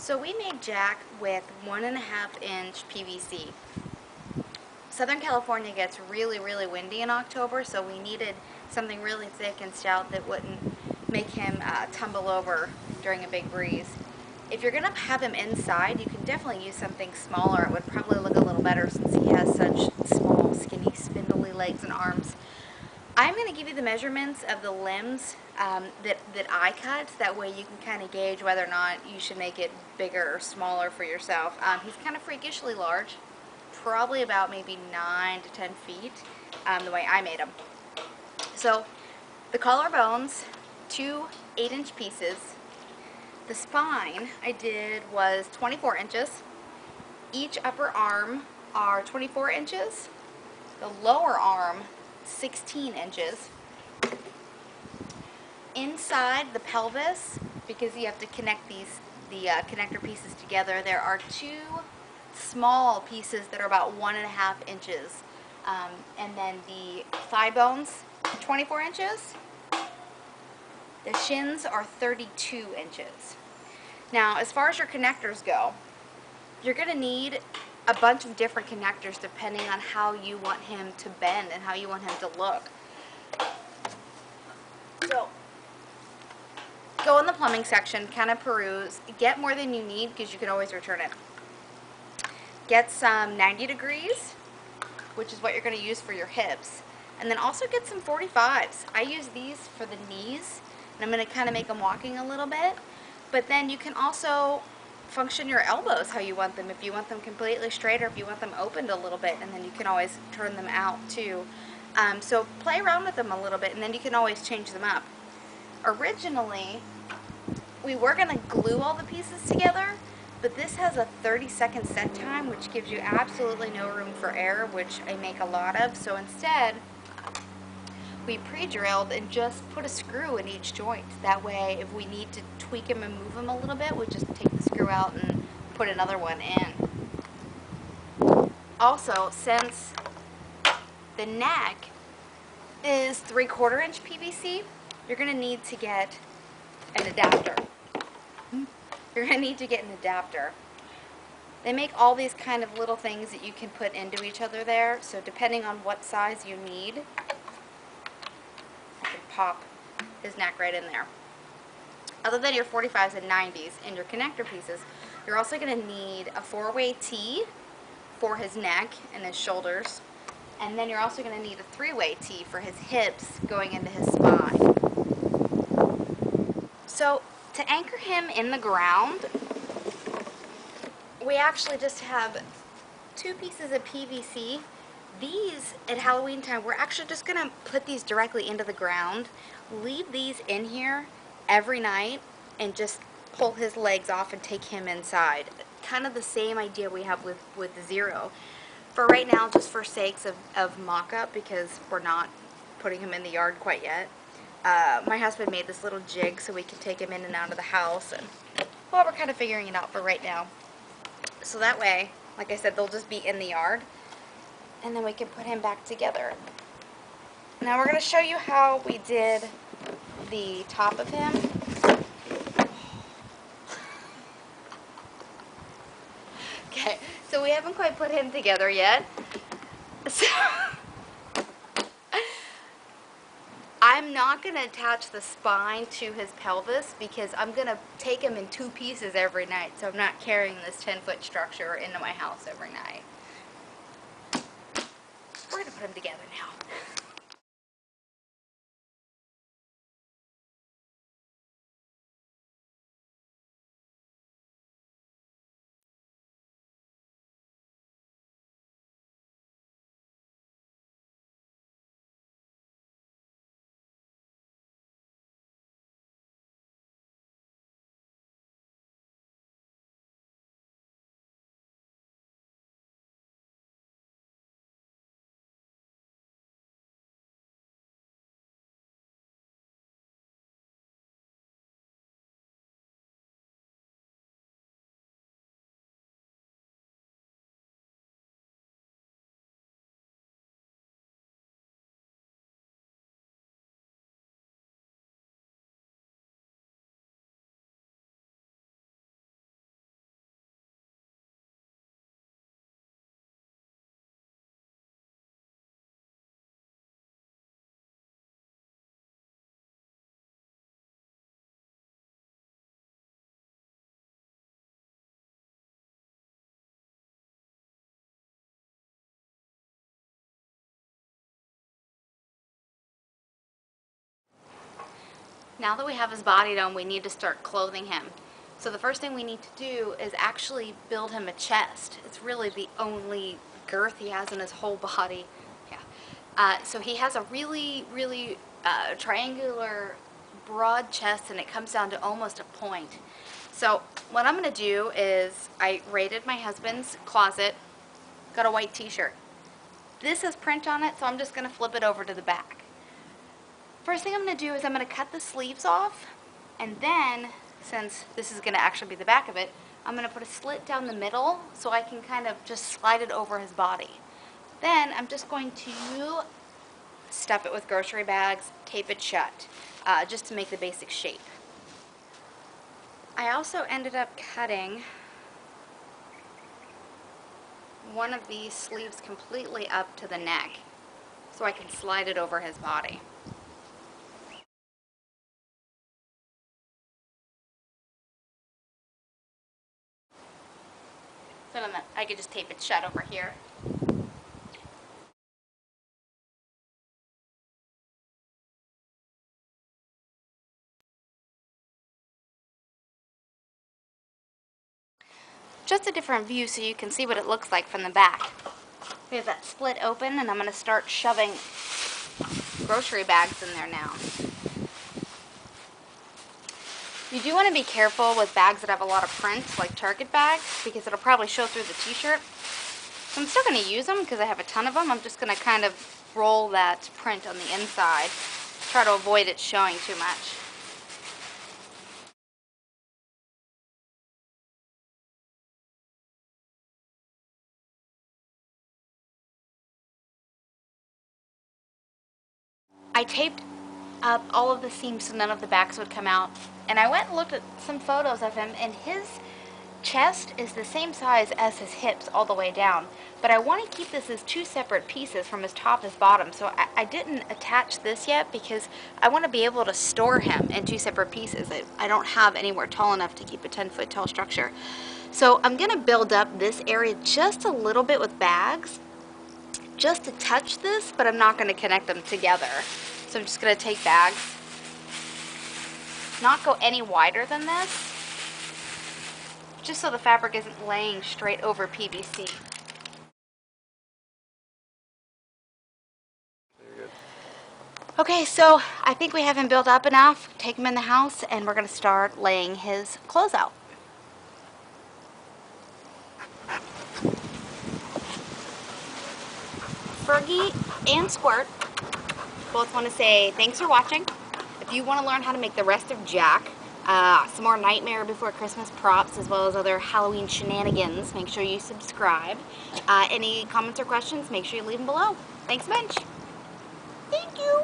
So we made Jack with 1.5-inch PVC. Southern California gets really, really windy in October, so we needed something really thick and stout that wouldn't make him tumble over during a big breeze. If you're going to have him inside, you can definitely use something smaller. It would probably look a little better since he has such small, skinny, spindly legs and arms. I'm going to give you the measurements of the limbs that I cut. That way you can kind of gauge whether or not you should make it bigger or smaller for yourself. He's kind of freakishly large, probably about maybe 9 to 10 feet, the way I made him. So the collarbones, 2 8-inch pieces. The spine I did was 24 inches. Each upper arm are 24 inches. The lower arm, 16 inches. Inside the pelvis, because you have to connect the connector pieces together, there are 2 small pieces that are about 1.5 inches. And then the thigh bones, 24 inches. The shins are 32 inches. Now, as far as your connectors go, you're going to need a bunch of different connectors depending on how you want him to bend and how you want him to look. So, go in the plumbing section, kind of peruse, get more than you need because you can always return it. Get some 90 degrees, which is what you're going to use for your hips, and then also get some 45s. I use these for the knees, and I'm going to kind of make them walking a little bit, but then you can also function your elbows how you want them, if you want them completely straight or if you want them opened a little bit, and then you can always turn them out too. So play around with them a little bit, and then you can always change them up. Originally, we were going to glue all the pieces together, but this has a 30-second set time, which gives you absolutely no room for error, which I make a lot of. So instead, we pre-drilled and just put a screw in each joint. That way, if we need to tweak him and move him a little bit, we just take the screw out and put another one in. Also, since the neck is 3/4 inch PVC, you're going to need to get an adapter. You're going to need to get an adapter. They make all these kind of little things that you can put into each other there, so depending on what size you need, I can pop his neck right in there. Other than your 45s and 90s and your connector pieces, you're also going to need a 4-way T for his neck and his shoulders, and then you're also going to need a 3-way T for his hips going into his spine. So to anchor him in the ground, we actually just have 2 pieces of PVC. These, at Halloween time, we're actually just going to put these directly into the ground, leave these in here every night, and just pull his legs off and take him inside. Kind of the same idea we have with Zero. For right now, just for sakes of mock-up, because we're not putting him in the yard quite yet, my husband made this little jig so we can take him in and out of the house, and well, we're kind of figuring it out for right now. So that way, like I said, they'll just be in the yard, and then we can put him back together. Now we're going to show you how we did the top of him. Okay, so we haven't quite put him together yet. So I'm not going to attach the spine to his pelvis because I'm going to take him in 2 pieces every night, so I'm not carrying this 10-foot structure into my house every night. We're going to put him together now. Now that we have his body done, we need to start clothing him. So the first thing we need to do is actually build him a chest. It's really the only girth he has in his whole body. Yeah. So he has a really triangular, broad chest, and it comes down to almost a point. So what I'm going to do is I raided my husband's closet, got a white t-shirt. This has print on it, so I'm just going to flip it over to the back. First thing I'm going to do is I'm going to cut the sleeves off, and then, since this is going to actually be the back of it, I'm going to put a slit down the middle so I can kind of just slide it over his body. Then I'm just going to stuff it with grocery bags, tape it shut, just to make the basic shape. I also ended up cutting one of these sleeves completely up to the neck so I can slide it over his body. So then I could just tape it shut over here. Just a different view so you can see what it looks like from the back. We have that split open, and I'm going to start shoving grocery bags in there now. You do want to be careful with bags that have a lot of print, like Target bags, because it'll probably show through the t-shirt. So I'm still going to use them because I have a ton of them. I'm just going to kind of roll that print on the inside, try to avoid it showing too much. I taped up all of the seams so none of the backs would come out. And I went and looked at some photos of him, and his chest is the same size as his hips all the way down. But I want to keep this as two separate pieces from his top to his bottom. So I didn't attach this yet because I want to be able to store him in two separate pieces. I don't have anywhere tall enough to keep a 10-foot tall structure. So I'm going to build up this area just a little bit with bags, just to touch this, but I'm not going to connect them together. So I'm just going to take bags, not go any wider than this, just so the fabric isn't laying straight over PVC. Okay, so I think we have him built up enough. Take him in the house, and we're going to start laying his clothes out. Fergie and Squirt both want to say thanks for watching. If you want to learn how to make the rest of Jack, some more Nightmare Before Christmas props, as well as other Halloween shenanigans, make sure you subscribe. Any comments or questions, make sure you leave them below. Thanks a bunch. Thank you.